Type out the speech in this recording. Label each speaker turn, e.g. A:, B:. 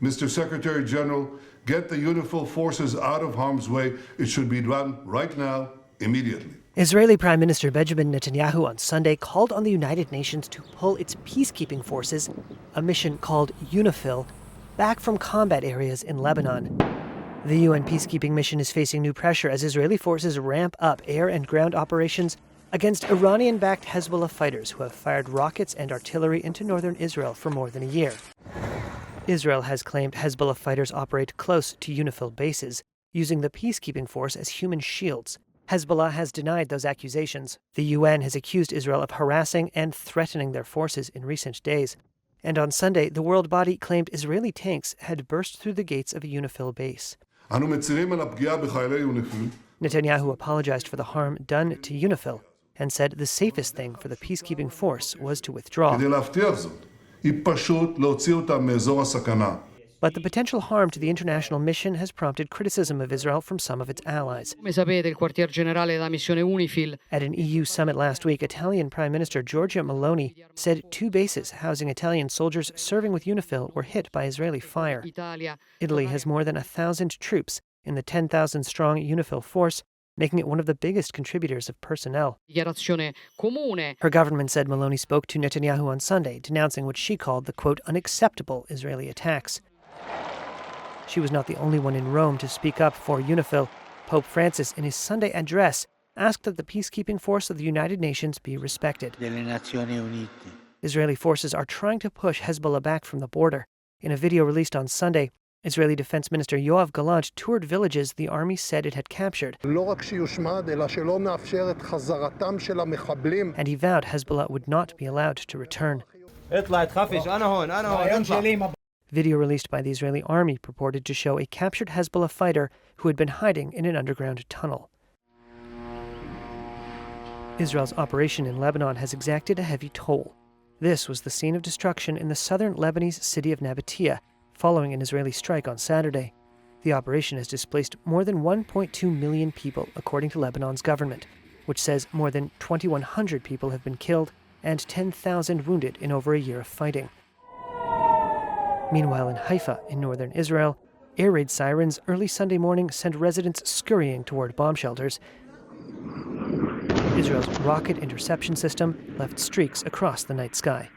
A: Mr. Secretary General, get the UNIFIL forces out of harm's way. It should be done right now, immediately.
B: Israeli Prime Minister Benjamin Netanyahu on Sunday called on the United Nations to pull its peacekeeping forces, a mission called UNIFIL, back from combat areas in Lebanon. The UN peacekeeping mission is facing new pressure as Israeli forces ramp up air and ground operations against Iranian-backed Hezbollah fighters who have fired rockets and artillery into northern Israel for more than a year. Israel has claimed Hezbollah fighters operate close to UNIFIL bases, using the peacekeeping force as human shields. Hezbollah has denied those accusations. The UN has accused Israel of harassing and threatening their forces in recent days. And on Sunday, the world body claimed Israeli tanks had burst through the gates of a UNIFIL base. Netanyahu apologized for the harm done to UNIFIL and said the safest thing for the peacekeeping force was to withdraw. But the potential harm to the international mission has prompted criticism of Israel from some of its allies. At an EU summit last week, Italian Prime Minister Giorgia Meloni said 2 bases housing Italian soldiers serving with UNIFIL were hit by Israeli fire. Italy has more than 1,000 troops in the 10,000-strong UNIFIL force, making it one of the biggest contributors of personnel. Her government said Meloni spoke to Netanyahu on Sunday, denouncing what she called the, quote, unacceptable Israeli attacks. She was not the only one in Rome to speak up for UNIFIL. Pope Francis, in his Sunday address, asked that the peacekeeping force of the United Nations be respected. Israeli forces are trying to push Hezbollah back from the border. In a video released on Sunday, Israeli Defense Minister Yoav Gallant toured villages the army said it had captured. And he vowed Hezbollah would not be allowed to return. Video released by the Israeli army purported to show a captured Hezbollah fighter who had been hiding in an underground tunnel. Israel's operation in Lebanon has exacted a heavy toll. This was the scene of destruction in the southern Lebanese city of Nabatea, following an Israeli strike on Saturday. The operation has displaced more than 1.2 million people, according to Lebanon's government, which says more than 2,100 people have been killed and 10,000 wounded in over a year of fighting. Meanwhile, in Haifa, in northern Israel, air raid sirens early Sunday morning sent residents scurrying toward bomb shelters. Israel's rocket interception system left streaks across the night sky.